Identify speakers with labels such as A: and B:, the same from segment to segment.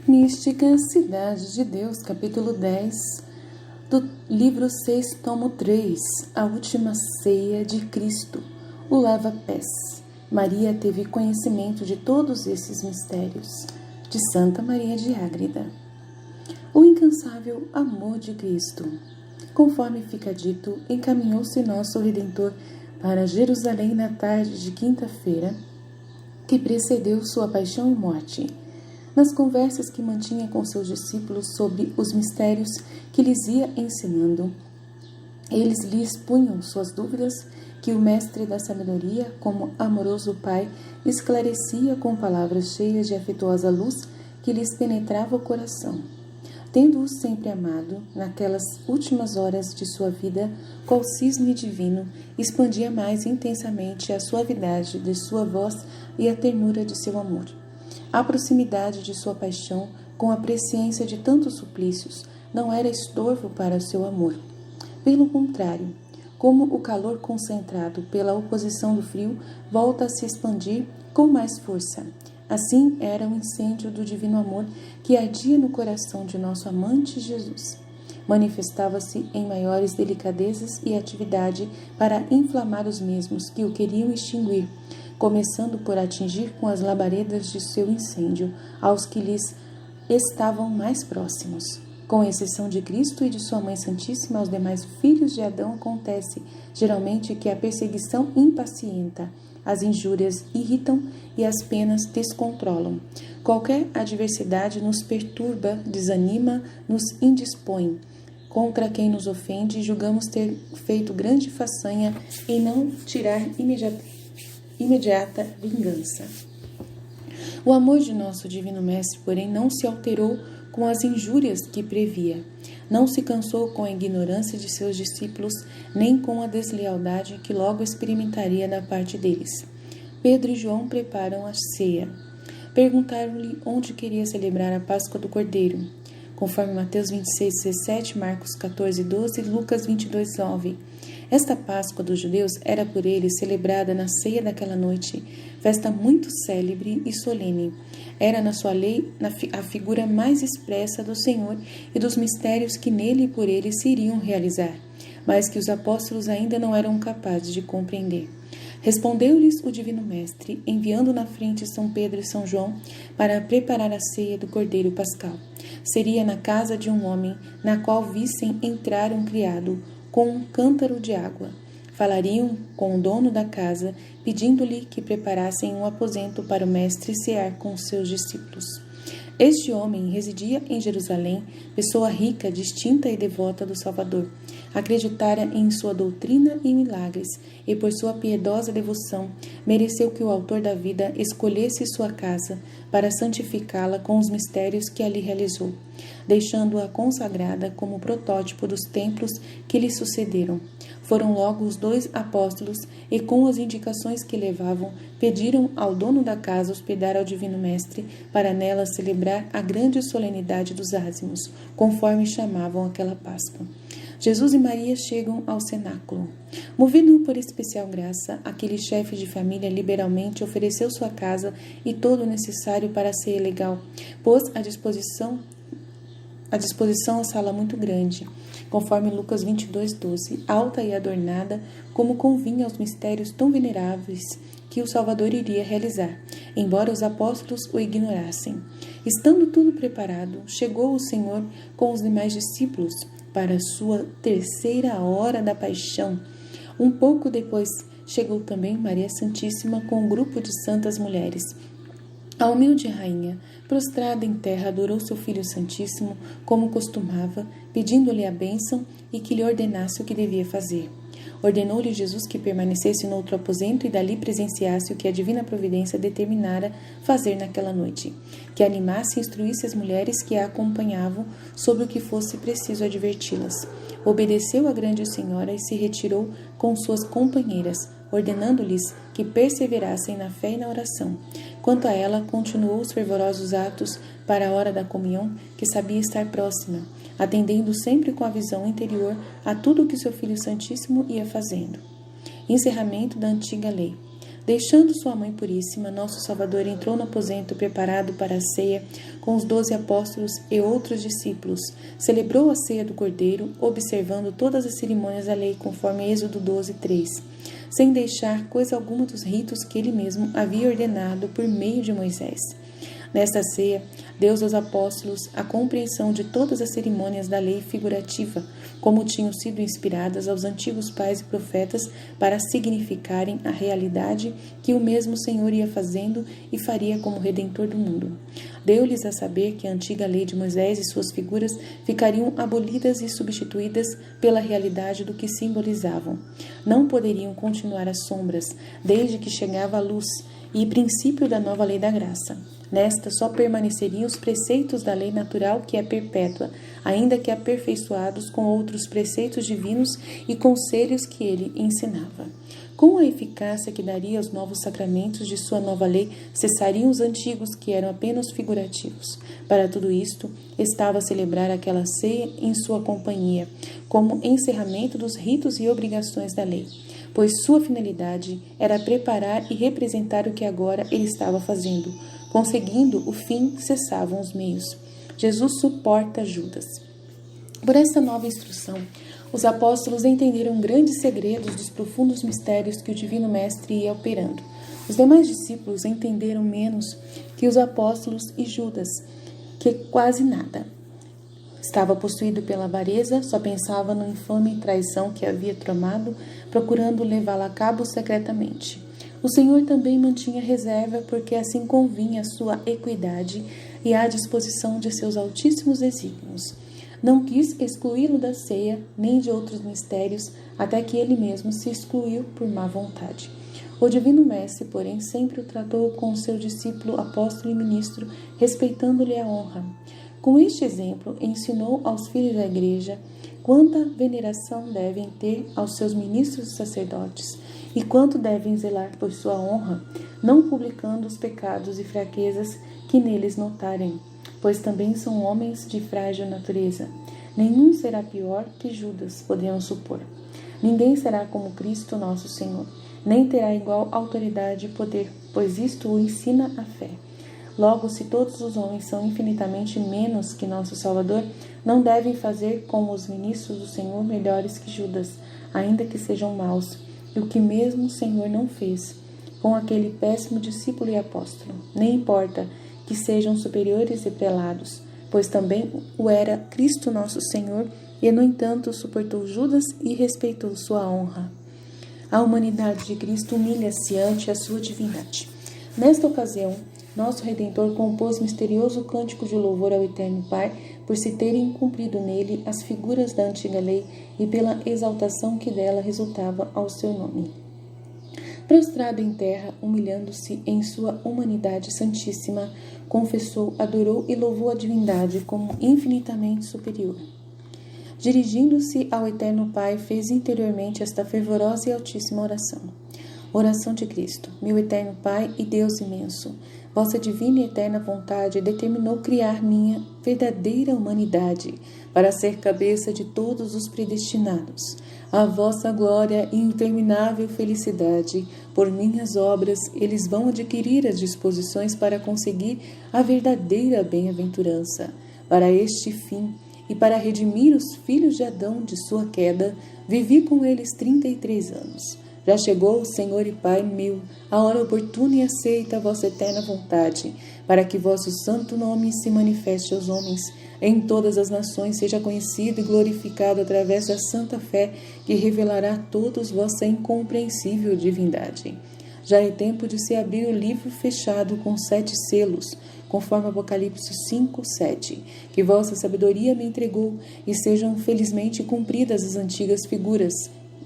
A: Mística Cidade de Deus, capítulo 10, do livro 6, tomo 3, a última ceia de Cristo, o lava-pés. Maria teve conhecimento de todos esses mistérios, de Santa Maria de Ágreda. O incansável amor de Cristo. Conforme fica dito, encaminhou-se nosso Redentor para Jerusalém na tarde de quinta-feira, que precedeu sua paixão e morte. Nas conversas que mantinha com seus discípulos sobre os mistérios que lhes ia ensinando, eles lhes punham suas dúvidas que o mestre da sabedoria, como amoroso pai, esclarecia com palavras cheias de afetuosa luz que lhes penetrava o coração. Tendo-o sempre amado, naquelas últimas horas de sua vida, qual cisne divino, expandia mais intensamente a suavidade de sua voz e a ternura de seu amor. A proximidade de sua paixão, com a presciência de tantos suplícios, não era estorvo para seu amor. Pelo contrário, como o calor concentrado pela oposição do frio volta a se expandir com mais força, assim era o incêndio do divino amor que ardia no coração de nosso amante Jesus. Manifestava-se em maiores delicadezas e atividade para inflamar os mesmos que o queriam extinguir, começando por atingir com as labaredas de seu incêndio aos que lhes estavam mais próximos. Com exceção de Cristo e de sua Mãe Santíssima, aos demais filhos de Adão acontece, geralmente, que a perseguição impacienta, as injúrias irritam e as penas descontrolam. Qualquer adversidade nos perturba, desanima, nos indispõe. Contra quem nos ofende, julgamos ter feito grande façanha em não tirar imediata vingança. O amor de nosso Divino Mestre, porém, não se alterou com as injúrias que previa. Não se cansou com a ignorância de seus discípulos, nem com a deslealdade que logo experimentaria da parte deles. Pedro e João preparam a ceia. Perguntaram-lhe onde queria celebrar a Páscoa do Cordeiro, conforme Mateus 26:17, Marcos 14:12 e Lucas 22:9. Esta Páscoa dos judeus era por eles celebrada na ceia daquela noite, festa muito célebre e solene. Era na sua lei a figura mais expressa do Senhor e dos mistérios que nele e por ele se iriam realizar, mas que os apóstolos ainda não eram capazes de compreender. Respondeu-lhes o Divino Mestre, enviando na frente São Pedro e São João para preparar a ceia do Cordeiro Pascal. Seria na casa de um homem, na qual vissem entrar um criado com um cântaro de água. Falariam com o dono da casa, pedindo-lhe que preparassem um aposento para o mestre cear com os seus discípulos. Este homem residia em Jerusalém, pessoa rica, distinta e devota do Salvador. Acreditara em sua doutrina e milagres, e por sua piedosa devoção, mereceu que o autor da vida escolhesse sua casa para santificá-la com os mistérios que ali realizou, deixando-a consagrada como protótipo dos templos que lhe sucederam. Foram logo os 2 apóstolos e, com as indicações que levavam, pediram ao dono da casa hospedar ao Divino Mestre para nela celebrar a grande solenidade dos ázimos, conforme chamavam aquela Páscoa. Jesus e Maria chegam ao cenáculo. Movido por especial graça, aquele chefe de família liberalmente ofereceu sua casa e todo o necessário para a ceia legal, pôs à disposição a sala muito grande, conforme Lucas 22:12, alta e adornada, como convinha aos mistérios tão veneráveis que o Salvador iria realizar, embora os apóstolos o ignorassem. Estando tudo preparado, chegou o Senhor com os demais discípulos para a sua 3ª hora da paixão. Um pouco depois, chegou também Maria Santíssima com um grupo de santas mulheres. A humilde rainha, prostrada em terra, adorou seu Filho Santíssimo, como costumava, pedindo-lhe a bênção e que lhe ordenasse o que devia fazer. Ordenou-lhe Jesus que permanecesse no outro aposento e dali presenciasse o que a divina providência determinara fazer naquela noite, que animasse e instruísse as mulheres que a acompanhavam sobre o que fosse preciso adverti-las. Obedeceu a grande senhora e se retirou com suas companheiras, ordenando-lhes que perseverassem na fé e na oração. Quanto a ela, continuou os fervorosos atos para a hora da comunhão, que sabia estar próxima, atendendo sempre com a visão interior a tudo o que seu Filho Santíssimo ia fazendo. Encerramento da antiga lei. Deixando sua mãe puríssima, nosso Salvador entrou no aposento preparado para a ceia com os 12 apóstolos e outros discípulos. Celebrou a ceia do Cordeiro, observando todas as cerimônias da lei, conforme Êxodo 12:3, sem deixar coisa alguma dos ritos que ele mesmo havia ordenado por meio de Moisés. Nesta ceia, deu aos apóstolos a compreensão de todas as cerimônias da lei figurativa, como tinham sido inspiradas aos antigos pais e profetas para significarem a realidade que o mesmo Senhor ia fazendo e faria como Redentor do mundo. Deu-lhes a saber que a antiga lei de Moisés e suas figuras ficariam abolidas e substituídas pela realidade do que simbolizavam. Não poderiam continuar as sombras, desde que chegava a luz e princípio da nova lei da graça. Nesta só permaneceriam os preceitos da lei natural, que é perpétua, ainda que aperfeiçoados com outros preceitos divinos e conselhos que ele ensinava. Com a eficácia que daria aos novos sacramentos de sua nova lei, cessariam os antigos, que eram apenas figurativos. Para tudo isto, estava a celebrar aquela ceia em sua companhia, como encerramento dos ritos e obrigações da lei, pois sua finalidade era preparar e representar o que agora ele estava fazendo. Conseguindo o fim, cessavam os meios. Jesus suporta Judas. Por esta nova instrução, os apóstolos entenderam grandes segredos dos profundos mistérios que o Divino Mestre ia operando. Os demais discípulos entenderam menos que os apóstolos e Judas, que quase nada. Estava possuído pela avareza, só pensava na infame traição que havia tramado, procurando levá-la a cabo secretamente. O Senhor também mantinha reserva, porque assim convinha a sua equidade e à disposição de seus altíssimos desígnios. Não quis excluí-lo da ceia, nem de outros mistérios, até que ele mesmo se excluiu por má vontade. O Divino Mestre, porém, sempre o tratou com seu discípulo, apóstolo e ministro, respeitando-lhe a honra. Com este exemplo, ensinou aos filhos da Igreja quanta veneração devem ter aos seus ministros e sacerdotes, e quanto devem zelar por sua honra, não publicando os pecados e fraquezas que neles notarem, pois também são homens de frágil natureza. Nenhum será pior que Judas, podemos supor. Ninguém será como Cristo nosso Senhor, nem terá igual autoridade e poder, pois isto o ensina a fé. Logo, se todos os homens são infinitamente menos que nosso Salvador, não devem fazer como os ministros do Senhor melhores que Judas, ainda que sejam maus, e o que mesmo o Senhor não fez com aquele péssimo discípulo e apóstolo. Nem importa que sejam superiores e prelados, pois também o era Cristo nosso Senhor, e no entanto suportou Judas e respeitou sua honra. A humanidade de Cristo humilha-se ante a sua divindade. Nesta ocasião, nosso Redentor compôs misterioso cântico de louvor ao Eterno Pai por se terem cumprido nele as figuras da antiga lei e pela exaltação que dela resultava ao seu nome. Prostrado em terra, humilhando-se em sua humanidade santíssima, confessou, adorou e louvou a divindade como infinitamente superior. Dirigindo-se ao Eterno Pai, fez interiormente esta fervorosa e altíssima oração. Oração de Cristo. Meu Eterno Pai e Deus imenso, vossa divina e eterna vontade determinou criar minha verdadeira humanidade para ser cabeça de todos os predestinados. A vossa glória e interminável felicidade, por minhas obras, eles vão adquirir as disposições para conseguir a verdadeira bem-aventurança. Para este fim, e para redimir os filhos de Adão de sua queda, vivi com eles 33 anos. Já chegou, Senhor e Pai meu, a hora oportuna e aceita a vossa eterna vontade, para que vosso santo nome se manifeste aos homens, em todas as nações seja conhecido e glorificado através da santa fé que revelará a todos vossa incompreensível divindade. Já é tempo de se abrir o livro fechado com 7 selos, conforme Apocalipse 5:7, que vossa sabedoria me entregou, e sejam felizmente cumpridas as antigas figuras.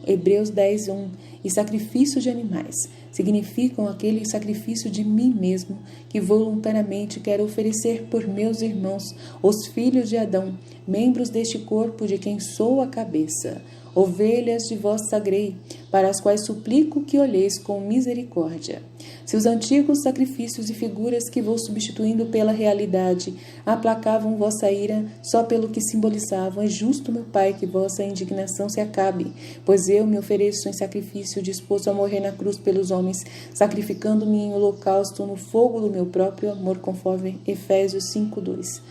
A: Hebreus 10:1. E sacrifício de animais significam aquele sacrifício de mim mesmo que voluntariamente quero oferecer por meus irmãos, os filhos de Adão, membros deste corpo de quem sou a cabeça. ovelhas de vossa grei, para as quais suplico que olheis com misericórdia. Se os antigos sacrifícios e figuras que vou substituindo pela realidade aplacavam vossa ira só pelo que simbolizavam, é justo, meu Pai, que vossa indignação se acabe, pois eu me ofereço em sacrifício, disposto a morrer na cruz pelos homens, sacrificando-me em holocausto no fogo do meu próprio amor, conforme Efésios 5:2.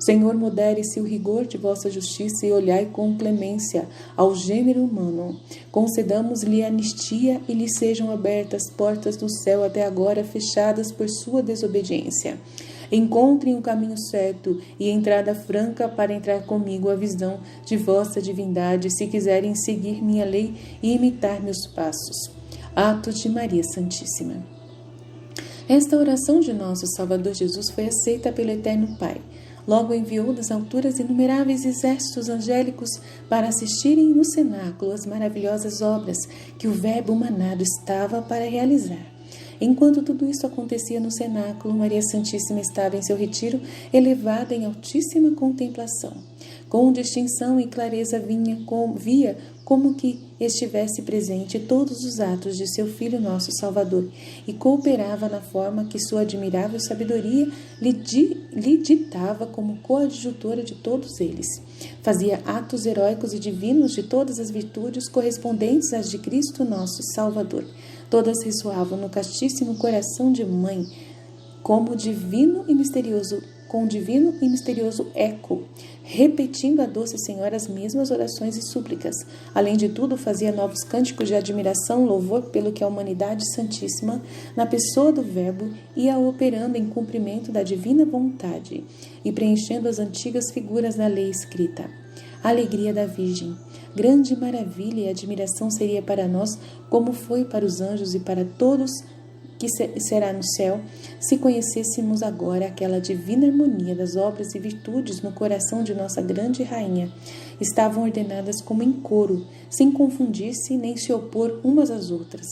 A: Senhor, modere-se o rigor de vossa justiça e olhai com clemência ao gênero humano. Concedamos-lhe anistia e lhe sejam abertas portas do céu até agora fechadas por sua desobediência. Encontrem o caminho certo e entrada franca para entrar comigo a visão de vossa divindade, se quiserem seguir minha lei e imitar meus passos. Atos de Maria Santíssima. Esta oração de nosso Salvador Jesus foi aceita pelo Eterno Pai. Logo enviou das alturas inumeráveis exércitos angélicos para assistirem no cenáculo as maravilhosas obras que o Verbo humanado estava para realizar. Enquanto tudo isso acontecia no cenáculo, Maria Santíssima estava em seu retiro, elevada em altíssima contemplação. Com distinção e clareza via como que estivesse presente todos os atos de seu Filho nosso Salvador e cooperava na forma que sua admirável sabedoria lhe ditava como coadjutora de todos eles. Fazia atos heróicos e divinos de todas as virtudes correspondentes às de Cristo nosso Salvador. Todas ressoavam no castíssimo coração de mãe, com divino e misterioso eco, repetindo a doce Senhora as mesmas orações e súplicas. Além de tudo, fazia novos cânticos de admiração, louvor pelo que a humanidade santíssima, na pessoa do Verbo, ia operando em cumprimento da divina vontade e preenchendo as antigas figuras da lei escrita. A alegria da Virgem. Grande maravilha e admiração seria para nós, como foi para os anjos e para todos que será no céu, se conhecêssemos agora aquela divina harmonia das obras e virtudes no coração de nossa grande rainha. Estavam ordenadas como em coro, sem confundir-se nem se opor umas às outras.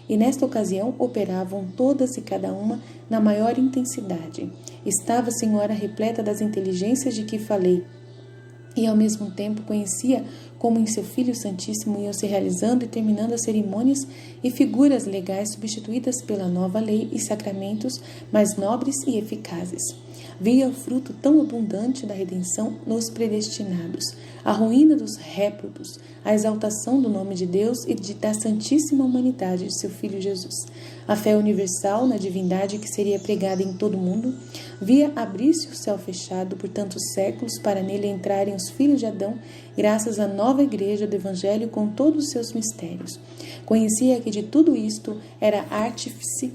A: E nesta ocasião operavam todas e cada uma na maior intensidade. Estava a Senhora repleta das inteligências de que falei, e ao mesmo tempo conhecia como em seu Filho Santíssimo iam se realizando e terminando as cerimônias e figuras legais substituídas pela nova lei e sacramentos mais nobres e eficazes. Via o fruto tão abundante da redenção nos predestinados, a ruína dos réprobos, a exaltação do nome de Deus e da santíssima humanidade de seu Filho Jesus, a fé universal na divindade que seria pregada em todo o mundo. Via abrir-se o céu fechado por tantos séculos para nele entrarem os filhos de Adão, graças à nova igreja do Evangelho com todos os seus mistérios. Conhecia que de tudo isto era artífice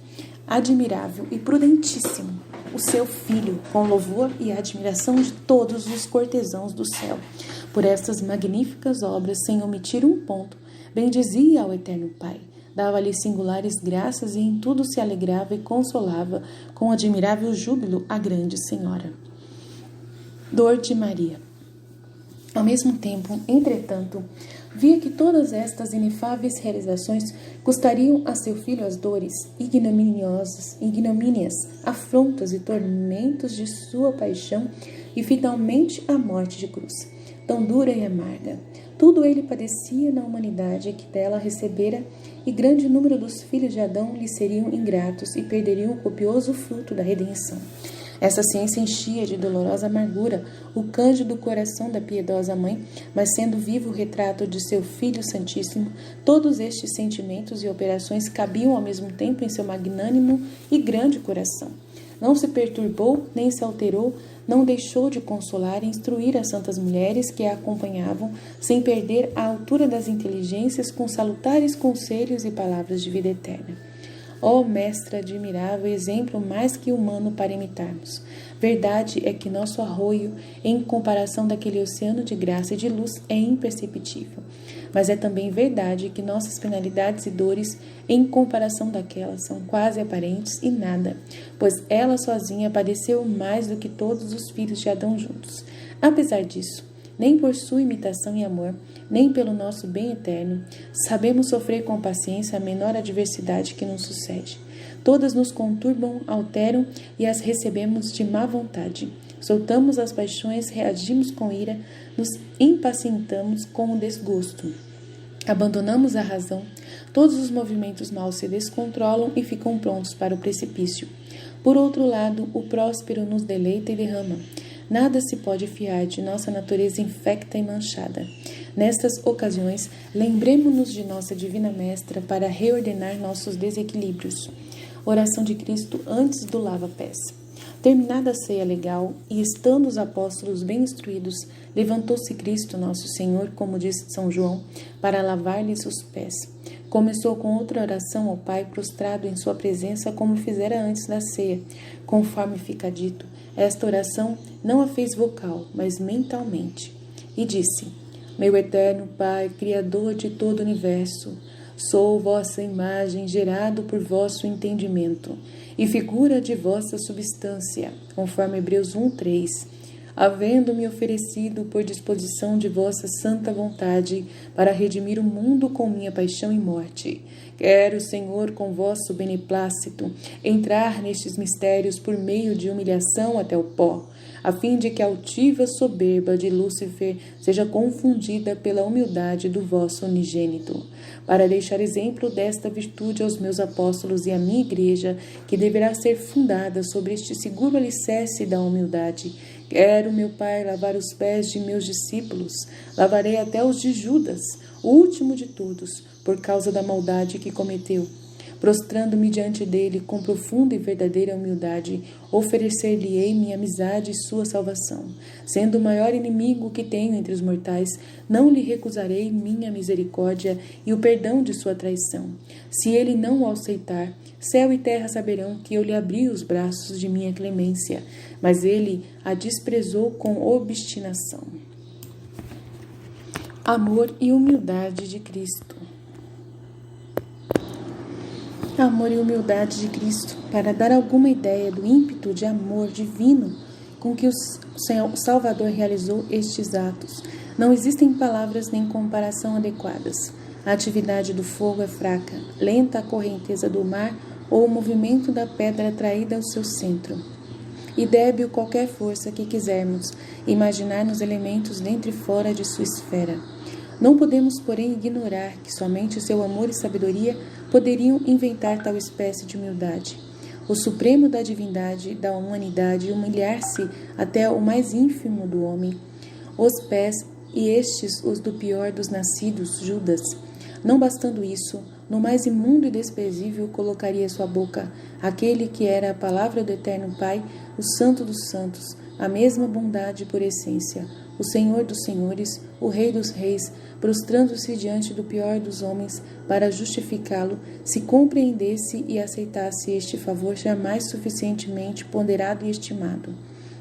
A: admirável e prudentíssimo o seu Filho, com louvor e admiração de todos os cortesãos do céu. Por estas magníficas obras, sem omitir um ponto, bendizia ao Eterno Pai, dava-lhe singulares graças e em tudo se alegrava e consolava com admirável júbilo a grande Senhora. Dor de Maria. Ao mesmo tempo, entretanto, via que todas estas inefáveis realizações custariam a seu filho as dores ignomínias, afrontas e tormentos de sua paixão e finalmente a morte de cruz, tão dura e amarga. Tudo ele padecia na humanidade que dela recebera, e grande número dos filhos de Adão lhe seriam ingratos e perderiam o copioso fruto da redenção. Essa ciência enchia de dolorosa amargura o cândido coração da piedosa mãe, mas sendo vivo o retrato de seu Filho Santíssimo, todos estes sentimentos e operações cabiam ao mesmo tempo em seu magnânimo e grande coração. Não se perturbou, nem se alterou, não deixou de consolar e instruir as santas mulheres que a acompanhavam, sem perder a altura das inteligências com salutares conselhos e palavras de vida eterna. Ó Mestra admirável, exemplo mais que humano para imitarmos. Verdade é que nosso arroio, em comparação daquele oceano de graça e de luz, é imperceptível. Mas é também verdade que nossas penalidades e dores, em comparação daquelas, são quase aparentes e nada, pois ela sozinha padeceu mais do que todos os filhos de Adão juntos. Apesar disso, nem por sua imitação e amor, nem pelo nosso bem eterno, sabemos sofrer com paciência a menor adversidade que nos sucede. Todas nos conturbam, alteram e as recebemos de má vontade. Soltamos as paixões, reagimos com ira, nos impacientamos com o desgosto. Abandonamos a razão, todos os movimentos maus se descontrolam e ficam prontos para o precipício. Por outro lado, o próspero nos deleita e derrama. Nada se pode fiar de nossa natureza infecta e manchada. Nestas ocasiões, lembremo-nos de nossa Divina Mestra para reordenar nossos desequilíbrios. Oração de Cristo antes do lava-pés. Terminada a ceia legal e estando os apóstolos bem instruídos, levantou-se Cristo, nosso Senhor, como disse São João, para lavar-lhes os pés. Começou com outra oração ao Pai, prostrado em sua presença, como fizera antes da ceia. Conforme fica dito, esta oração não a fez vocal, mas mentalmente. E disse: Meu eterno Pai, Criador de todo o universo, sou vossa imagem, gerado por vosso entendimento, e figura de vossa substância, conforme Hebreus 1:3, havendo-me oferecido por disposição de vossa santa vontade para redimir o mundo com minha paixão e morte. Quero, Senhor, com vosso beneplácito, entrar nestes mistérios por meio de humilhação até o pó, a fim de que a altiva soberba de Lúcifer seja confundida pela humildade do vosso unigênito, para deixar exemplo desta virtude aos meus apóstolos e à minha igreja, que deverá ser fundada sobre este seguro alicerce da humildade. Quero, meu Pai, lavar os pés de meus discípulos, lavarei até os de Judas, o último de todos, por causa da maldade que cometeu. Prostrando-me diante dele com profunda e verdadeira humildade, oferecer-lhe-ei minha amizade e sua salvação. Sendo o maior inimigo que tenho entre os mortais, não lhe recusarei minha misericórdia e o perdão de sua traição. Se ele não o aceitar, céu e terra saberão que eu lhe abri os braços de minha clemência, mas ele a desprezou com obstinação. Amor e humildade de Cristo. Amor e humildade de Cristo, para dar alguma ideia do ímpeto de amor divino com que o Salvador realizou estes atos. Não existem palavras nem comparação adequadas. A atividade do fogo é fraca, lenta a correnteza do mar ou o movimento da pedra atraída ao seu centro. E débil qualquer força que quisermos imaginar nos elementos dentro e fora de sua esfera. Não podemos, porém, ignorar que somente seu amor e sabedoria poderiam inventar tal espécie de humildade. O supremo da divindade, da humanidade, humilhar-se até o mais ínfimo do homem, os pés, e estes os do pior dos nascidos, Judas. Não bastando isso, no mais imundo e desprezível colocaria sua boca aquele que era a palavra do eterno Pai, o Santo dos Santos, a mesma bondade por essência, o Senhor dos Senhores, o Rei dos Reis, prostrando-se diante do pior dos homens para justificá-lo, se compreendesse e aceitasse este favor jamais suficientemente ponderado e estimado.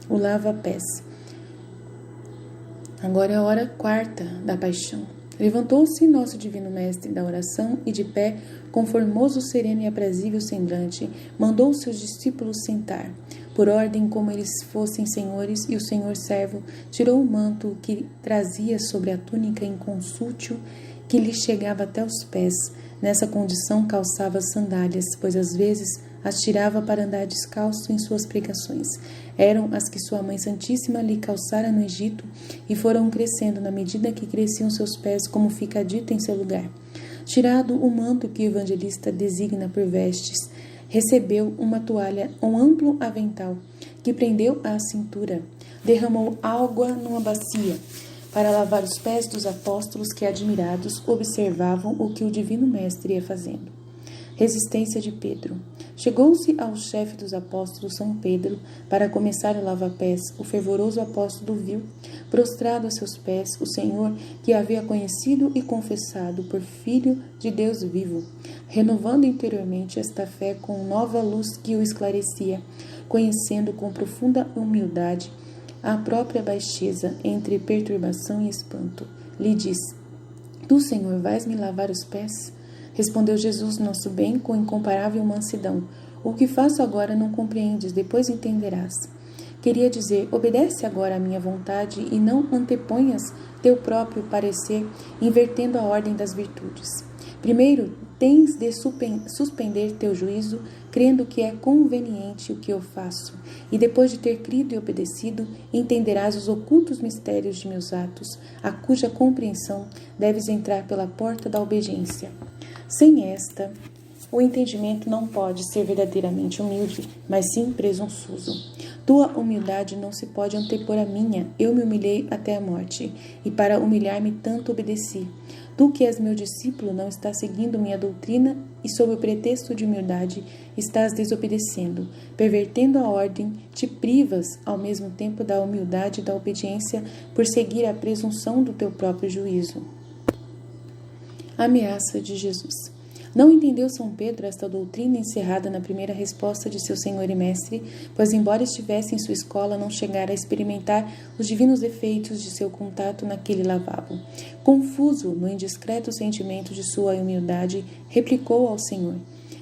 A: O lava-pés. Agora é a hora quarta da paixão. Levantou-se nosso divino mestre da oração e de pé, com formoso, sereno e aprazível semblante, mandou seus discípulos sentar. Por ordem, como eles fossem senhores, e o senhor servo tirou o manto que trazia sobre a túnica inconsútil que lhe chegava até os pés. Nessa condição calçava as sandálias, pois às vezes as tirava para andar descalço em suas pregações. Eram as que sua Mãe Santíssima lhe calçara no Egito e foram crescendo na medida que cresciam seus pés, como fica dito em seu lugar. Tirado o manto que o evangelista designa por vestes, recebeu uma toalha, um amplo avental, que prendeu à cintura. Derramou água numa bacia para lavar os pés dos apóstolos que, admirados, observavam o que o divino mestre ia fazendo. Resistência de Pedro. Chegou-se ao chefe dos apóstolos, São Pedro, para começar o lava-pés. O fervoroso apóstolo viu, prostrado a seus pés, o Senhor que havia conhecido e confessado por Filho de Deus vivo, renovando interiormente esta fé com nova luz que o esclarecia, conhecendo com profunda humildade a própria baixeza entre perturbação e espanto. Lhe disse: Tu, Senhor, vais me lavar os pés? Respondeu Jesus, nosso bem, com incomparável mansidão: O que faço agora não compreendes, depois entenderás. Queria dizer: obedece agora à minha vontade e não anteponhas teu próprio parecer, invertendo a ordem das virtudes. Primeiro, tens de suspender teu juízo, crendo que é conveniente o que eu faço, e depois de ter crido e obedecido, entenderás os ocultos mistérios de meus atos, a cuja compreensão deves entrar pela porta da obediência. Sem esta, o entendimento não pode ser verdadeiramente humilde, mas sim presunçoso. Tua humildade não se pode antepor à minha. Eu me humilhei até a morte, e para humilhar-me tanto obedeci. Tu que és meu discípulo não estás seguindo minha doutrina e, sob o pretexto de humildade, estás desobedecendo. Pervertendo a ordem, te privas ao mesmo tempo da humildade e da obediência por seguir a presunção do teu próprio juízo. Ameaça de Jesus. Não entendeu São Pedro esta doutrina encerrada na primeira resposta de seu Senhor e Mestre, pois, embora estivesse em sua escola, não chegara a experimentar os divinos efeitos de seu contato naquele lavabo. Confuso no indiscreto sentimento de sua humildade, replicou ao Senhor: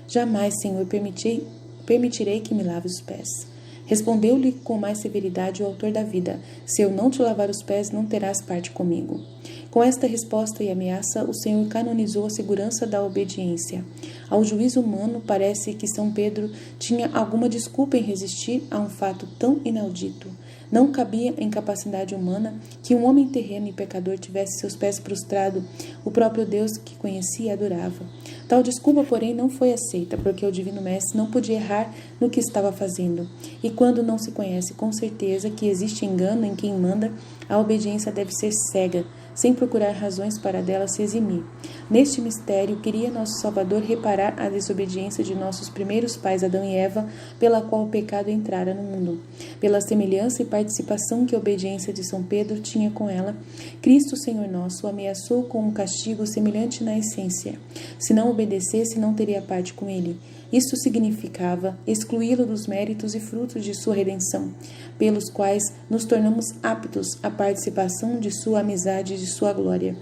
A: Jamais, Senhor, permitirei que me lave os pés. Respondeu-lhe com mais severidade o autor da vida: Se eu não te lavar os pés, não terás parte comigo. Com esta resposta e ameaça, o Senhor canonizou a segurança da obediência. Ao juízo humano, parece que São Pedro tinha alguma desculpa em resistir a um fato tão inaudito. Não cabia em capacidade humana que um homem terreno e pecador tivesse seus pés prostrados, o próprio Deus que conhecia e adorava. Tal desculpa, porém, não foi aceita, porque o Divino Mestre não podia errar no que estava fazendo. E quando não se conhece com certeza que existe engano em quem manda, a obediência deve ser cega, sem procurar razões para dela se eximir. Neste mistério, queria nosso Salvador reparar a desobediência de nossos primeiros pais Adão e Eva, pela qual o pecado entrara no mundo. Pela semelhança e participação que a obediência de São Pedro tinha com ela, Cristo, Senhor nosso, o ameaçou com um castigo semelhante na essência. Se não obedecesse, não teria parte com ele. Isto significava excluí-lo dos méritos e frutos de sua redenção, pelos quais nos tornamos aptos à participação de sua amizade e de sua glória.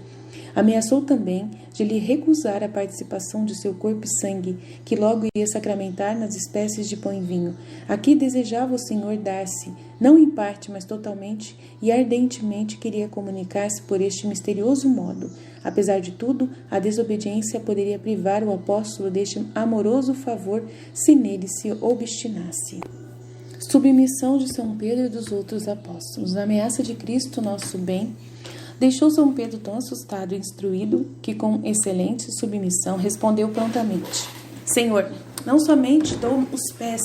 A: Ameaçou também de lhe recusar a participação de seu corpo e sangue, que logo ia sacramentar nas espécies de pão e vinho. Aqui desejava o Senhor dar-se, não em parte, mas totalmente, e ardentemente queria comunicar-se por este misterioso modo. Apesar de tudo, a desobediência poderia privar o apóstolo deste amoroso favor se nele se obstinasse. Submissão de São Pedro e dos outros apóstolos. A ameaça de Cristo, nosso bem, deixou São Pedro tão assustado e instruído que, com excelente submissão, respondeu prontamente: Senhor, não somente dou os pés,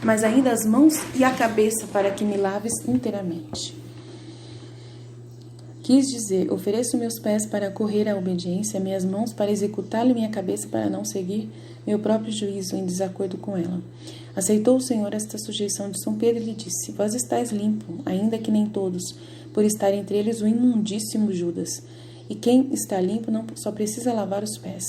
A: mas ainda as mãos e a cabeça para que me laves inteiramente. Quis dizer, ofereço meus pés para correr à obediência, minhas mãos para executá-la e minha cabeça para não seguir meu próprio juízo em desacordo com ela. Aceitou o Senhor esta sujeição de São Pedro e lhe disse: Vós estáis limpo, ainda que nem todos, por estar entre eles o imundíssimo Judas. E quem está limpo não só precisa lavar os pés.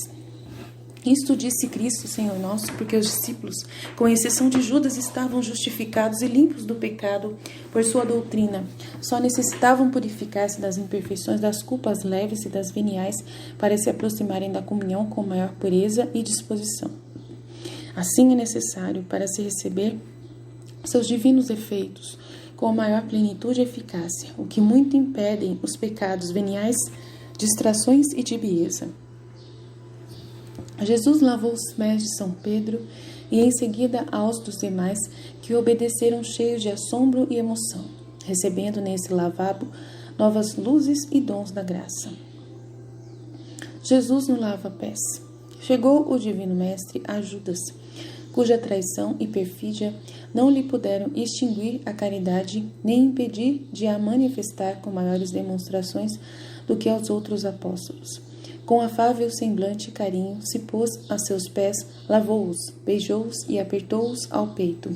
A: Isto disse Cristo, Senhor nosso, porque os discípulos, com exceção de Judas, estavam justificados e limpos do pecado por sua doutrina. Só necessitavam purificar-se das imperfeições, das culpas leves e das veniais, para se aproximarem da comunhão com maior pureza e disposição. Assim é necessário, para se receber seus divinos efeitos, com maior plenitude e eficácia, o que muito impedem os pecados veniais, distrações e tibieza. Jesus lavou os pés de São Pedro e em seguida aos dos demais, que obedeceram cheios de assombro e emoção, recebendo nesse lavabo novas luzes e dons da graça. Jesus no lava-pés. Chegou o Divino Mestre a Judas, cuja traição e perfídia não lhe puderam extinguir a caridade nem impedir de a manifestar com maiores demonstrações do que aos outros apóstolos. Com afável semblante e carinho, se pôs a seus pés, lavou-os, beijou-os e apertou-os ao peito.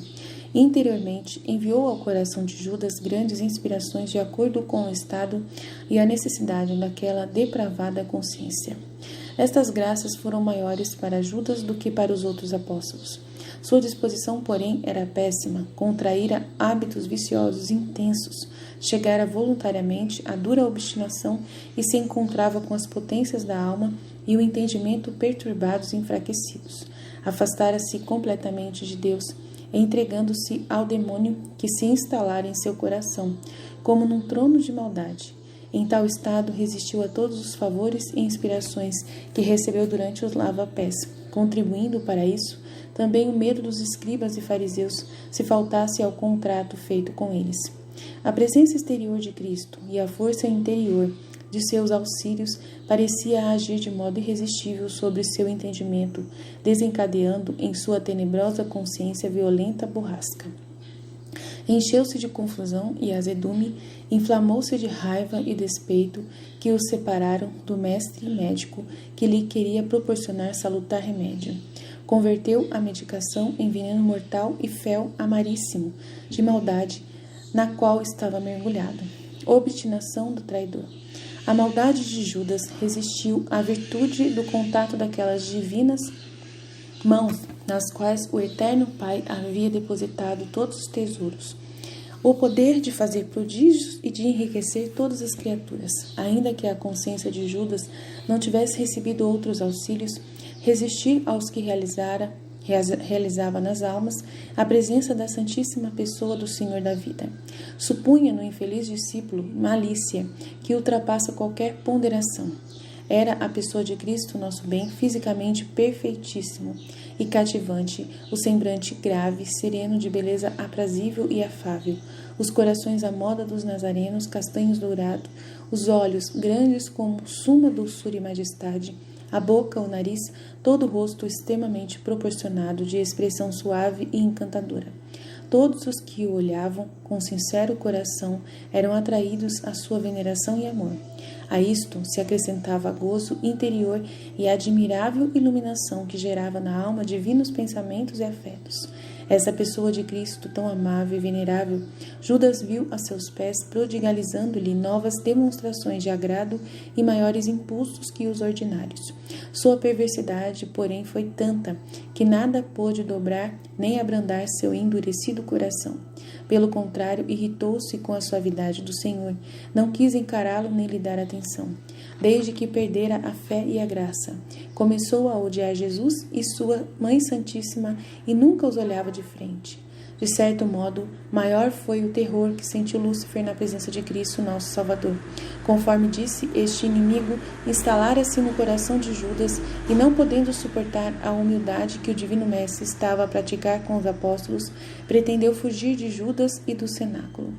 A: Interiormente, enviou ao coração de Judas grandes inspirações de acordo com o estado e a necessidade daquela depravada consciência. Estas graças foram maiores para Judas do que para os outros apóstolos. Sua disposição, porém, era péssima, contraíra hábitos viciosos intensos, chegara voluntariamente à dura obstinação e se encontrava com as potências da alma e o entendimento perturbados e enfraquecidos. Afastara-se completamente de Deus, entregando-se ao demônio que se instalara em seu coração, como num trono de maldade. Em tal estado, resistiu a todos os favores e inspirações que recebeu durante os lava-pés, contribuindo para isso também o medo dos escribas e fariseus, se faltasse ao contrato feito com eles. A presença exterior de Cristo e a força interior de seus auxílios parecia agir de modo irresistível sobre seu entendimento, desencadeando em sua tenebrosa consciência violenta borrasca. Encheu-se de confusão e azedume, inflamou-se de raiva e despeito que o separaram do mestre médico que lhe queria proporcionar salutar remédio. Converteu a medicação em veneno mortal e fel amaríssimo de maldade na qual estava mergulhado. Obstinação do traidor. A maldade de Judas resistiu à virtude do contato daquelas divinas mãos nas quais o eterno Pai havia depositado todos os tesouros, o poder de fazer prodígios e de enriquecer todas as criaturas. Ainda que a consciência de Judas não tivesse recebido outros auxílios, resistir aos que realizava nas almas a presença da Santíssima Pessoa do Senhor da vida. Supunha no infeliz discípulo malícia que ultrapassa qualquer ponderação. Era a pessoa de Cristo, nosso bem, fisicamente perfeitíssimo e cativante, o semblante grave, sereno, de beleza aprazível e afável, os corações à moda dos nazarenos, castanhos dourados, os olhos grandes como suma doçura e majestade, a boca, o nariz, todo o rosto extremamente proporcionado, de expressão suave e encantadora. Todos os que o olhavam com sincero coração eram atraídos à sua veneração e amor. A isto se acrescentava gozo interior e admirável iluminação que gerava na alma divinos pensamentos e afetos. Essa pessoa de Cristo, tão amável e venerável, Judas viu a seus pés, prodigalizando-lhe novas demonstrações de agrado e maiores impulsos que os ordinários. Sua perversidade, porém, foi tanta que nada pôde dobrar nem abrandar seu endurecido coração. Pelo contrário, irritou-se com a suavidade do Senhor, não quis encará-lo nem lhe dar atenção. Desde que perdera a fé e a graça, começou a odiar Jesus e sua Mãe Santíssima e nunca os olhava de frente. De certo modo, maior foi o terror que sentiu Lúcifer na presença de Cristo, nosso Salvador. Conforme disse, este inimigo instalara-se no coração de Judas e, não podendo suportar a humildade que o Divino Mestre estava a praticar com os apóstolos, pretendeu fugir de Judas e do cenáculo.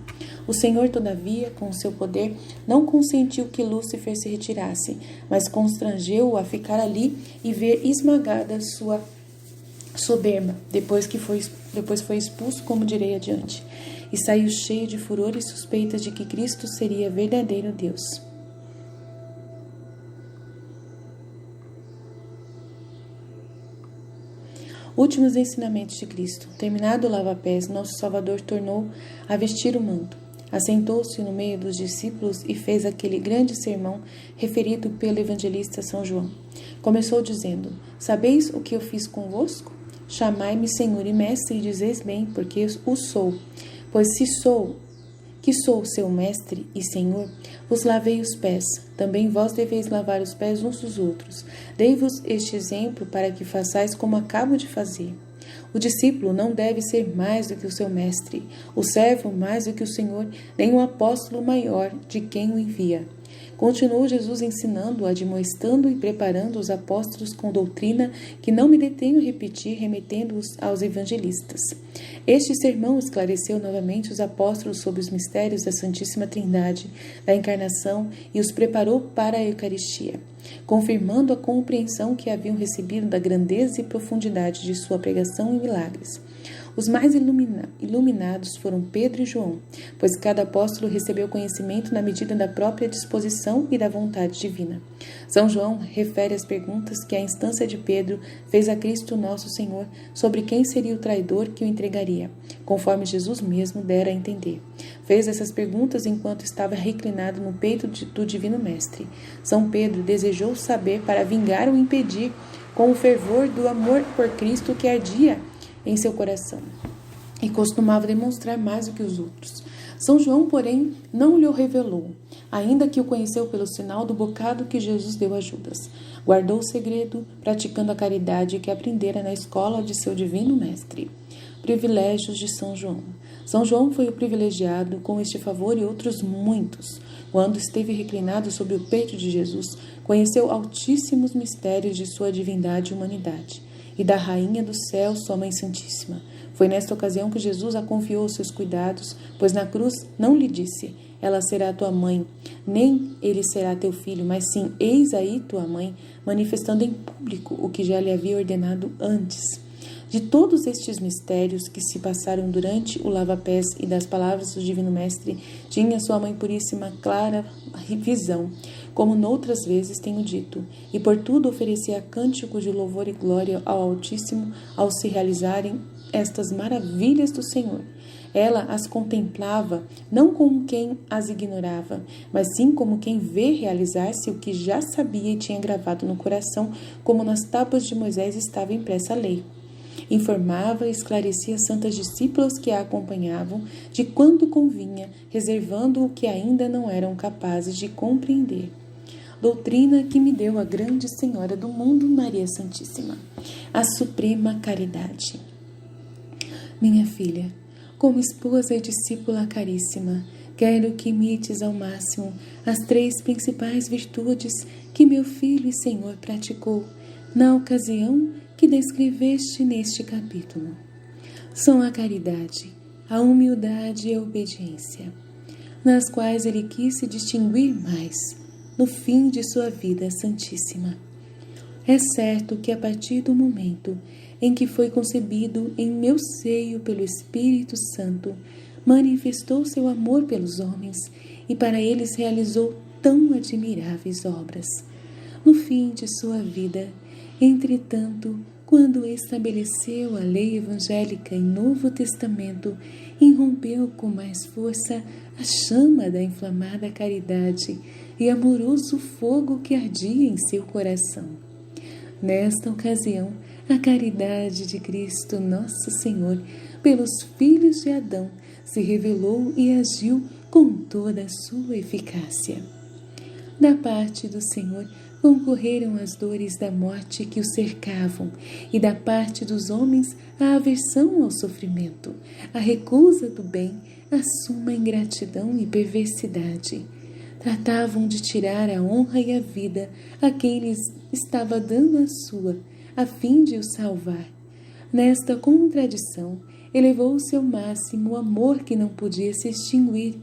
A: O Senhor, todavia, com o seu poder, não consentiu que Lúcifer se retirasse, mas constrangeu-o a ficar ali e ver esmagada sua soberba, depois foi expulso, como direi adiante, e saiu cheio de furor e suspeitas de que Cristo seria verdadeiro Deus. Últimos ensinamentos de Cristo. Terminado o lava-pés, nosso Salvador tornou a vestir o manto. Assentou-se no meio dos discípulos e fez aquele grande sermão referido pelo evangelista São João. Começou dizendo: Sabeis o que eu fiz convosco? Chamai-me Senhor e Mestre, e dizeis bem, porque o sou. Pois se sou seu Mestre e Senhor, vos lavei os pés. Também vós deveis lavar os pés uns dos outros. Dei-vos este exemplo para que façais como acabo de fazer. O discípulo não deve ser mais do que o seu mestre, o servo mais do que o Senhor, nem o apóstolo maior de quem o envia. Continuou Jesus ensinando, admoestando e preparando os apóstolos com doutrina que não me detenho a repetir, remetendo-os aos evangelistas. Este sermão esclareceu novamente os apóstolos sobre os mistérios da Santíssima Trindade, da Encarnação, e os preparou para a Eucaristia, confirmando a compreensão que haviam recebido da grandeza e profundidade de sua pregação e milagres. Os mais iluminados foram Pedro e João, pois cada apóstolo recebeu conhecimento na medida da própria disposição e da vontade divina. São João refere as perguntas que, à instância de Pedro, fez a Cristo nosso Senhor sobre quem seria o traidor que o entregaria, conforme Jesus mesmo dera a entender. Fez essas perguntas enquanto estava reclinado no peito do Divino Mestre. São Pedro desejou saber para vingar ou impedir, com o fervor do amor por Cristo que ardia em seu coração, e costumava demonstrar mais do que os outros. São João, porém, não lhe o revelou, ainda que o conheceu pelo sinal do bocado que Jesus deu a Judas. Guardou o segredo, praticando a caridade que aprendera na escola de seu divino mestre. Privilégios de São João. São João foi o privilegiado com este favor e outros muitos. Quando esteve reclinado sobre o peito de Jesus, conheceu altíssimos mistérios de sua divindade e humanidade. e da Rainha do Céu, sua Mãe Santíssima. Foi nesta ocasião que Jesus a confiou aos seus cuidados, pois na cruz não lhe disse: ela será tua mãe, nem ele será teu filho, mas sim, eis aí tua mãe, manifestando em público o que já lhe havia ordenado antes. De todos estes mistérios que se passaram durante o lava-pés e das palavras do Divino Mestre, tinha sua Mãe Puríssima clara visão, como noutras vezes tenho dito, e por tudo oferecia cântico de louvor e glória ao Altíssimo ao se realizarem estas maravilhas do Senhor. Ela as contemplava não como quem as ignorava, mas sim como quem vê realizar-se o que já sabia e tinha gravado no coração, como nas tábuas de Moisés estava impressa a lei. Informava e esclarecia as santas discípulas que a acompanhavam de quanto convinha, reservando o que ainda não eram capazes de compreender. Doutrina que me deu a grande Senhora do mundo, Maria Santíssima, a suprema caridade. Minha filha, como esposa e discípula caríssima, quero que imites ao máximo as 3 principais virtudes que meu Filho e Senhor praticou na ocasião que descreveste neste capítulo. São a caridade, a humildade e a obediência, nas quais ele quis se distinguir mais no fim de sua vida santíssima. É certo que a partir do momento em que foi concebido em meu seio pelo Espírito Santo, manifestou seu amor pelos homens e para eles realizou tão admiráveis obras. No fim de sua vida, entretanto, quando estabeleceu a lei evangélica em Novo Testamento, irrompeu com mais força a chama da inflamada caridade e amoroso fogo que ardia em seu coração. Nesta ocasião, a caridade de Cristo Nosso Senhor pelos filhos de Adão se revelou e agiu com toda a sua eficácia. Da parte do Senhor concorreram as dores da morte que o cercavam, e da parte dos homens a aversão ao sofrimento, a recusa do bem, a suma ingratidão e perversidade. Tratavam de tirar a honra e a vida a quem lhes estava dando a sua, a fim de o salvar. Nesta contradição, elevou-se ao máximo o amor que não podia se extinguir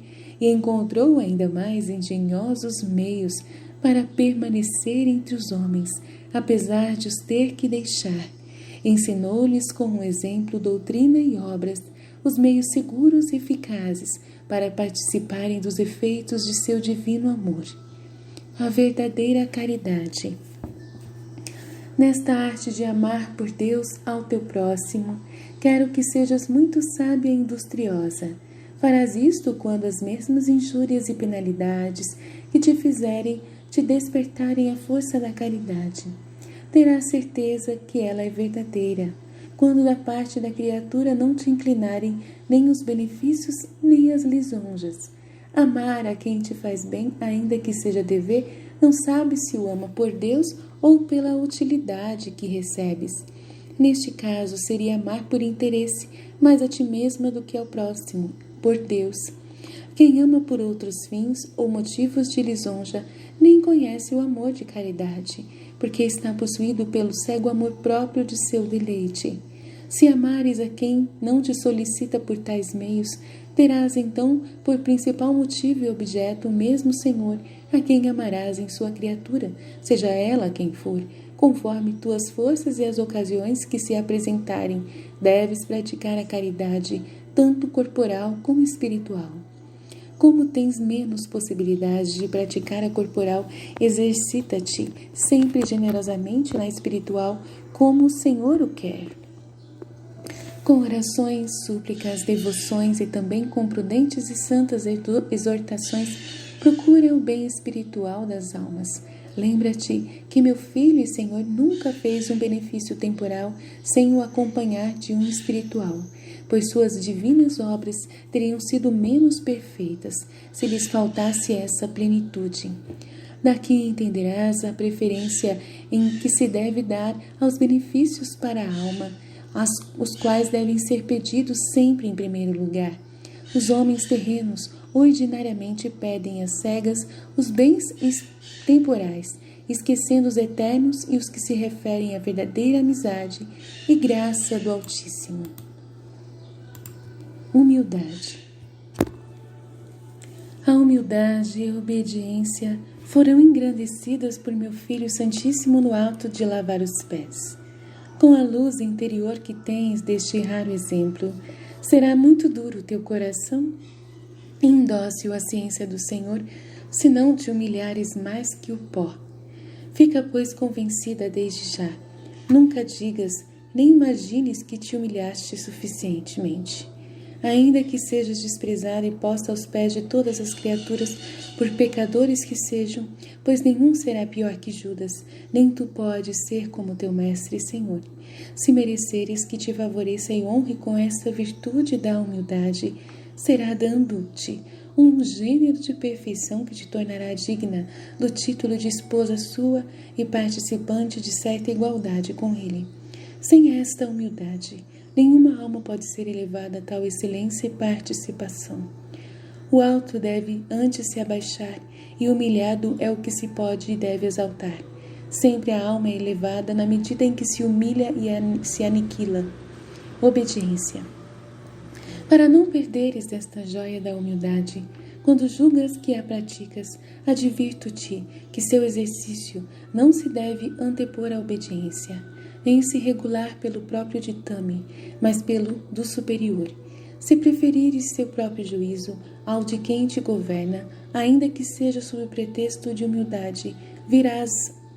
A: e encontrou ainda mais engenhosos meios para permanecer entre os homens, apesar de os ter que deixar. Ensinou-lhes com um exemplo, doutrina e obras, os meios seguros e eficazes para participarem dos efeitos de seu divino amor. A verdadeira caridade. Nesta arte de amar por Deus ao teu próximo, quero que sejas muito sábia e industriosa. Farás isto quando as mesmas injúrias e penalidades que te fizerem te despertarem a força da caridade. Terás certeza que ela é verdadeira, quando da parte da criatura não te inclinarem nem os benefícios nem as lisonjas. Amar a quem te faz bem, ainda que seja dever, não sabe se o ama por Deus ou pela utilidade que recebes. Neste caso, seria amar por interesse, mais a ti mesma do que ao próximo, por Deus. Quem ama por outros fins ou motivos de lisonja, nem conhece o amor de caridade, porque está possuído pelo cego amor próprio de seu deleite. Se amares a quem não te solicita por tais meios, terás então por principal motivo e objeto o mesmo Senhor, a quem amarás em sua criatura, seja ela quem for, conforme tuas forças e as ocasiões que se apresentarem. Deves praticar a caridade, tanto corporal como espiritual. Como tens menos possibilidade de praticar a corporal, exercita-te sempre generosamente na espiritual, como o Senhor o quer. Com orações, súplicas, devoções e também com prudentes e santas exortações, procura o bem espiritual das almas. Lembra-te que meu Filho e Senhor nunca fez um benefício temporal sem o acompanhar de um espiritual, pois suas divinas obras teriam sido menos perfeitas se lhes faltasse essa plenitude. Daqui entenderás a preferência em que se deve dar aos benefícios para a alma, os quais devem ser pedidos sempre em primeiro lugar. Os homens terrenos ordinariamente pedem às cegas os bens temporais esquecendo os eternos e os que se referem à verdadeira amizade e graça do Altíssimo. Humildade. A humildade e a obediência foram engrandecidas por meu Filho Santíssimo no ato de lavar os pés. Com a luz interior que tens deste raro exemplo, será muito duro teu coração, indócil à ciência do Senhor, se não te humilhares mais que o pó. Fica, pois, convencida desde já. Nunca digas, nem imagines que te humilhaste suficientemente. Ainda que sejas desprezada e posta aos pés de todas as criaturas, por pecadores que sejam, pois nenhum será pior que Judas, nem tu podes ser como teu mestre e Senhor. Se mereceres que te favoreça e honre com esta virtude da humildade, será dando-te um gênero de perfeição que te tornará digna do título de esposa sua e participante de certa igualdade com ele. Sem esta humildade, nenhuma alma pode ser elevada a tal excelência e participação. O alto deve antes se abaixar, e o humilhado é o que se pode e deve exaltar. Sempre a alma é elevada na medida em que se humilha e se aniquila. Obediência. Para não perderes esta joia da humildade, quando julgas que a praticas, advirto-te que seu exercício não se deve antepor à obediência, nem se regular pelo próprio ditame, mas pelo do superior. Se preferires seu próprio juízo ao de quem te governa, ainda que seja sob o pretexto de humildade, virás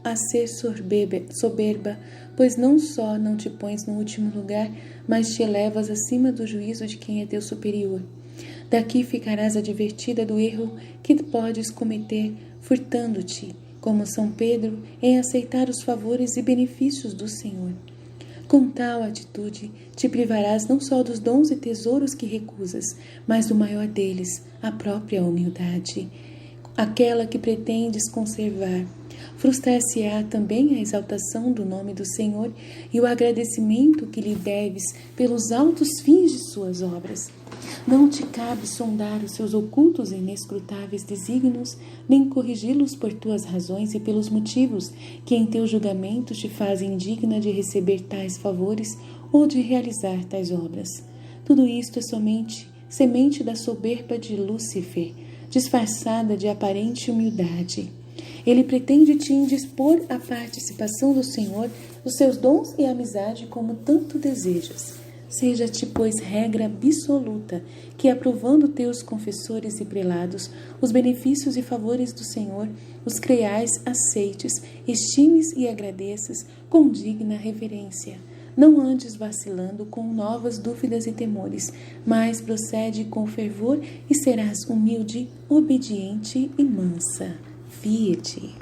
A: a ser soberba, pois não só não te pões no último lugar, mas te elevas acima do juízo de quem é teu superior. Daqui ficarás advertida do erro que podes cometer, furtando-te, como São Pedro, em aceitar os favores e benefícios do Senhor. Com tal atitude, te privarás não só dos dons e tesouros que recusas, mas do maior deles, a própria humildade, aquela que pretendes conservar. Frustrar-se-á também a exaltação do nome do Senhor e o agradecimento que lhe deves pelos altos fins de suas obras. Não te cabe sondar os seus ocultos e inescrutáveis desígnios, nem corrigi-los por tuas razões e pelos motivos que em teu julgamento te fazem digna de receber tais favores ou de realizar tais obras. Tudo isto é somente semente da soberba de Lúcifer, disfarçada de aparente humildade. Ele pretende te indispor à participação do Senhor, dos seus dons e amizade como tanto desejas. Seja-te, pois, regra absoluta, que aprovando teus confessores e prelados, os benefícios e favores do Senhor, os creais, aceites, estimes e agradeças com digna reverência. Não andes vacilando com novas dúvidas e temores, mas procede com fervor e serás humilde, obediente e mansa. Fie-te.